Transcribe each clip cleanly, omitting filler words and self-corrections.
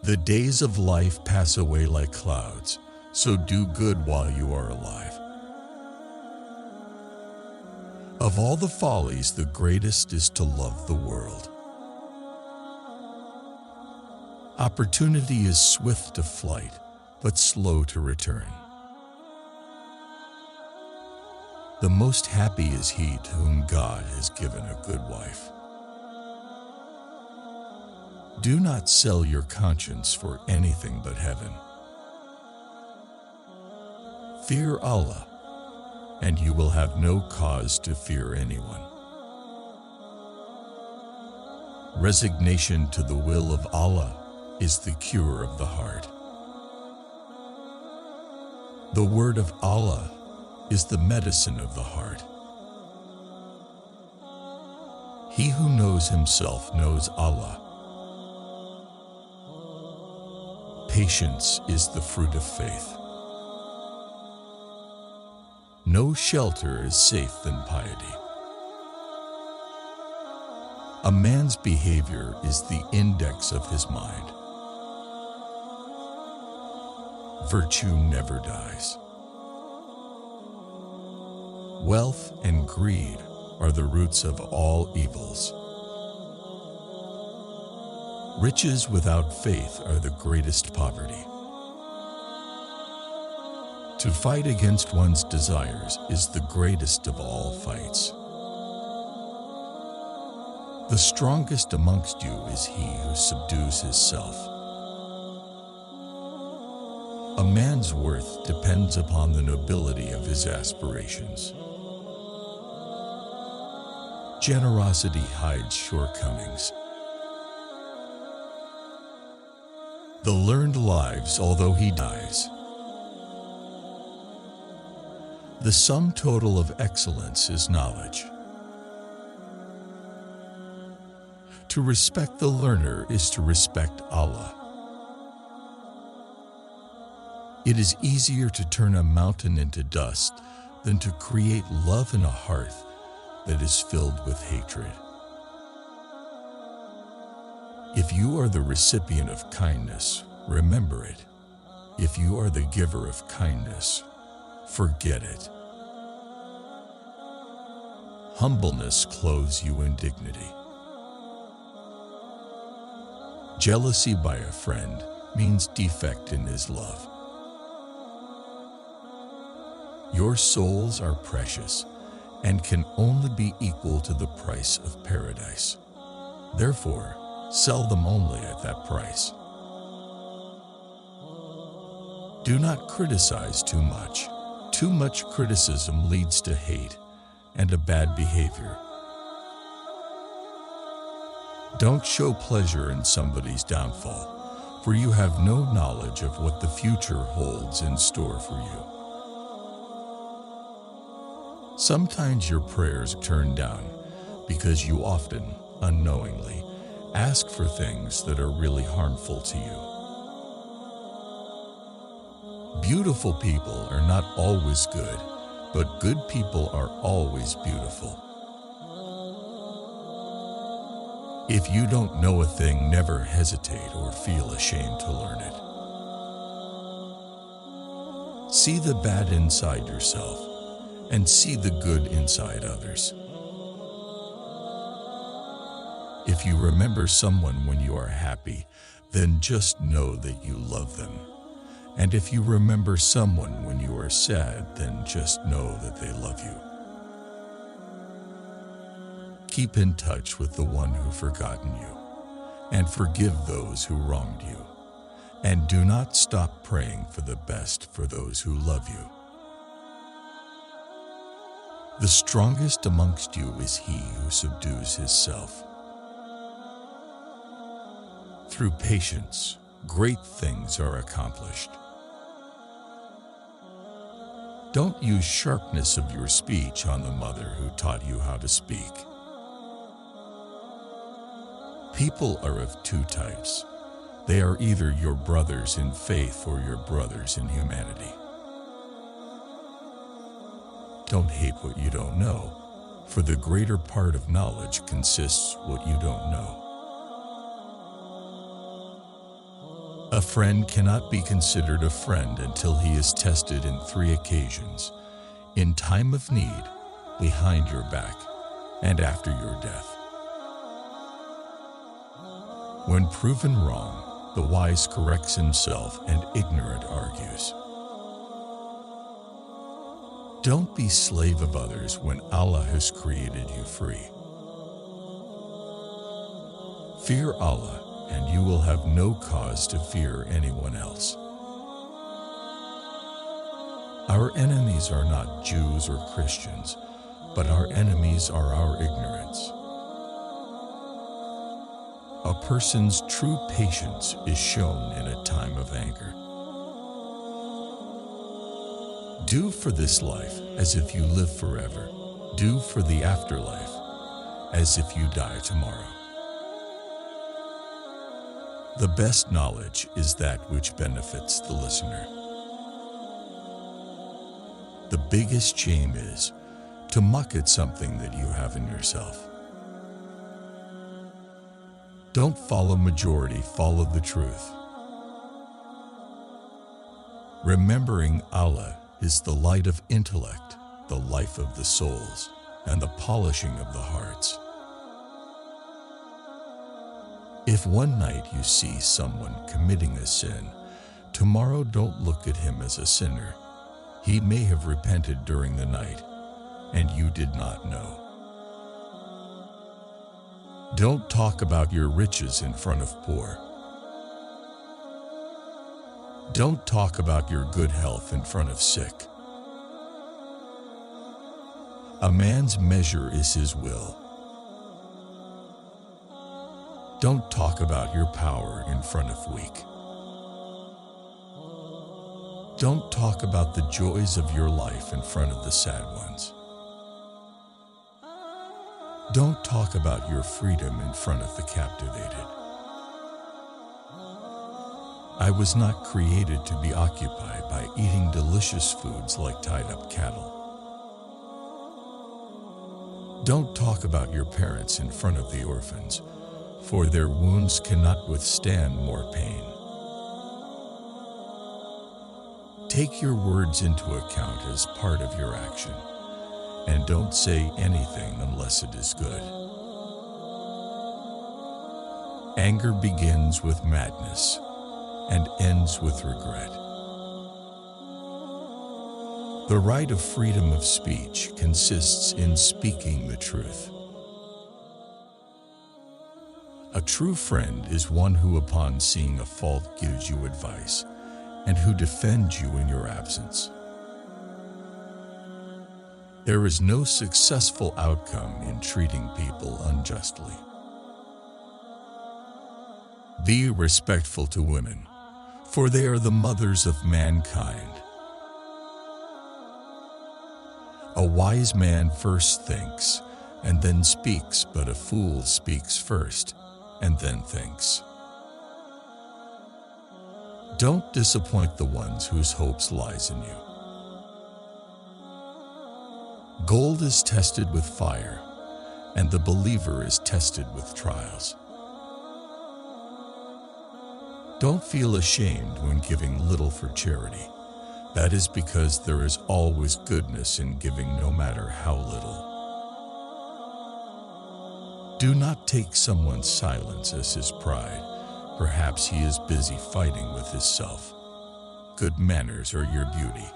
The days of life pass away like clouds, so do good while you are alive. Of all the follies, the greatest is to love the world. Opportunity is swift of flight, but slow to return. The most happy is he to whom God has given a good wife. Do not sell your conscience for anything but heaven. Fear Allah, and you will have no cause to fear anyone. Resignation to the will of Allah is the cure of the heart. The word of Allah is the medicine of the heart. He who knows himself knows Allah. Patience is the fruit of faith. No shelter is safe than piety. A man's behavior is the index of his mind. Virtue never dies. Wealth and greed are the roots of all evils. Riches without faith are the greatest poverty. To fight against one's desires is the greatest of all fights. The strongest amongst you is he who subdues his self. A man's worth depends upon the nobility of his aspirations. Generosity hides shortcomings. The learned lives although he dies. The sum total of excellence is knowledge. To respect the learner is to respect Allah. It is easier to turn a mountain into dust than to create love in a heart that is filled with hatred. If you are the recipient of kindness, remember it. If you are the giver of kindness, forget it. Humbleness clothes you in dignity. Jealousy by a friend means defect in his love. Your souls are precious and can only be equal to the price of paradise. Therefore, sell them only at that price. Do not criticize too much. Too much criticism leads to hate and a bad behavior. Don't show pleasure in somebody's downfall, for you have no knowledge of what the future holds in store for you. Sometimes your prayers turn down because you often, unknowingly, ask for things that are really harmful to you. Beautiful people are not always good, but good people are always beautiful. If you don't know a thing, never hesitate or feel ashamed to learn it. See the bad inside yourself and see the good inside others. If you remember someone when you are happy, then just know that you love them. And if you remember someone when you are sad, then just know that they love you. Keep in touch with the one who forgotten you, and forgive those who wronged you. And do not stop praying for the best for those who love you. The strongest amongst you is he who subdues his self. Through patience, great things are accomplished. Don't use sharpness of your speech on the mother who taught you how to speak. People are of two types. They are either your brothers in faith or your brothers in humanity. Don't hate what you don't know, for the greater part of knowledge consists what you don't know. A friend cannot be considered a friend until he is tested in 3 occasions: in time of need, behind your back, and after your death. When proven wrong, the wise corrects himself and ignorant argues. Don't be slave of others when Allah has created you free. Fear Allah, and you will have no cause to fear anyone else. Our enemies are not Jews or Christians, but our enemies are our ignorance. A person's true patience is shown in a time of anger. Do for this life as if you live forever. Do for the afterlife as if you die tomorrow. The best knowledge is that which benefits the listener. The biggest shame is to muck at something that you have in yourself. Don't follow majority, follow the truth. Remembering Allah is the light of intellect, the life of the souls, and the polishing of the hearts. If one night you see someone committing a sin, tomorrow don't look at him as a sinner. He may have repented during the night, and you did not know. Don't talk about your riches in front of poor. Don't talk about your good health in front of sick. A man's measure is his will. Don't talk about your power in front of weak. Don't talk about the joys of your life in front of the sad ones. Don't talk about your freedom in front of the captivated. I was not created to be occupied by eating delicious foods like tied-up cattle. Don't talk about your parents in front of the orphans, for their wounds cannot withstand more pain. Take your words into account as part of your action, and don't say anything unless it is good. Anger begins with madness and ends with regret. The right of freedom of speech consists in speaking the truth. A true friend is one who, upon seeing a fault, gives you advice, and who defends you in your absence. There is no successful outcome in treating people unjustly. Be respectful to women, for they are the mothers of mankind. A wise man first thinks and then speaks, but a fool speaks first and then thinks. Don't disappoint the ones whose hopes lies in you. Gold is tested with fire, and the believer is tested with trials. Don't feel ashamed when giving little for charity. That is because there is always goodness in giving, no matter how little. Do not take someone's silence as his pride. Perhaps he is busy fighting with his self. Good manners are your beauty.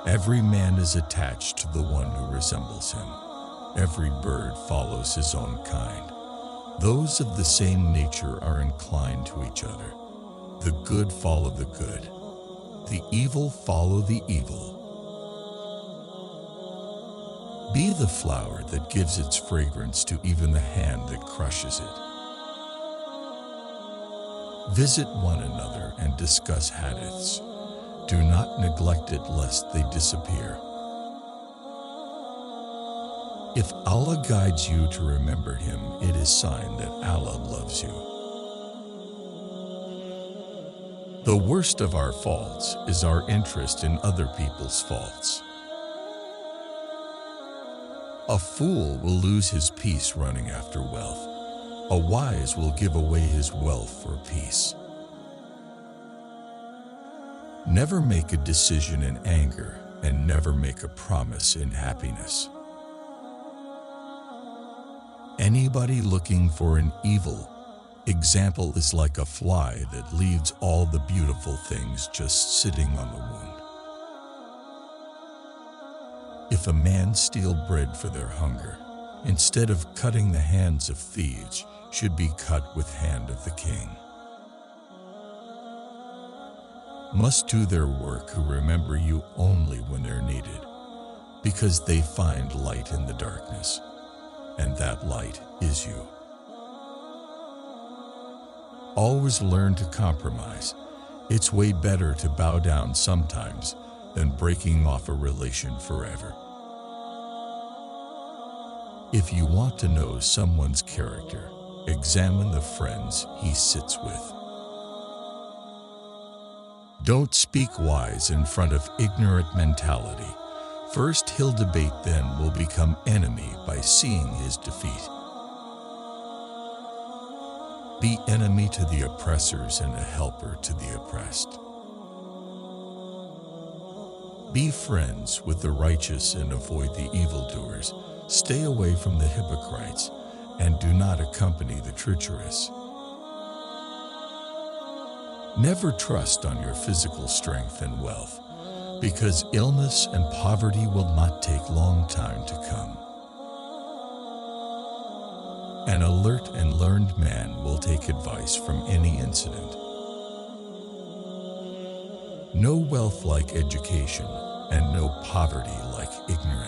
Every man is attached to the one who resembles him. Every bird follows his own kind. Those of the same nature are inclined to each other. The good follow the good. The evil follow the evil. Be the flower that gives its fragrance to even the hand that crushes it. Visit one another and discuss hadiths. Do not neglect it lest they disappear. If Allah guides you to remember Him, it is sign that Allah loves you. The worst of our faults is our interest in other people's faults. A fool will lose his peace running after wealth, A wise will give away his wealth for peace. Never make a decision in anger, and never make a promise in happiness. Anybody looking for an evil example is like a fly that leaves all the beautiful things just sitting on the wound. If a man steal bread for their hunger, instead of cutting the hands of thieves, should be cut with hand of the king. Must do their work who remember you only when they're needed, because they find light in the darkness, and that light is you. Always learn to compromise. It's way better to bow down sometimes than breaking off a relation forever. If you want to know someone's character, examine the friends he sits with. Don't speak wise in front of ignorant mentality. First he'll debate, then will become enemy by seeing his defeat. Be enemy to the oppressors and a helper to the oppressed. Be friends with the righteous and avoid the evildoers. Stay away from the hypocrites and do not accompany the treacherous. Never trust on your physical strength and wealth, because illness and poverty will not take long time to come. An alert and learned man will take advice from any incident. No wealth like education, and no poverty like ignorance.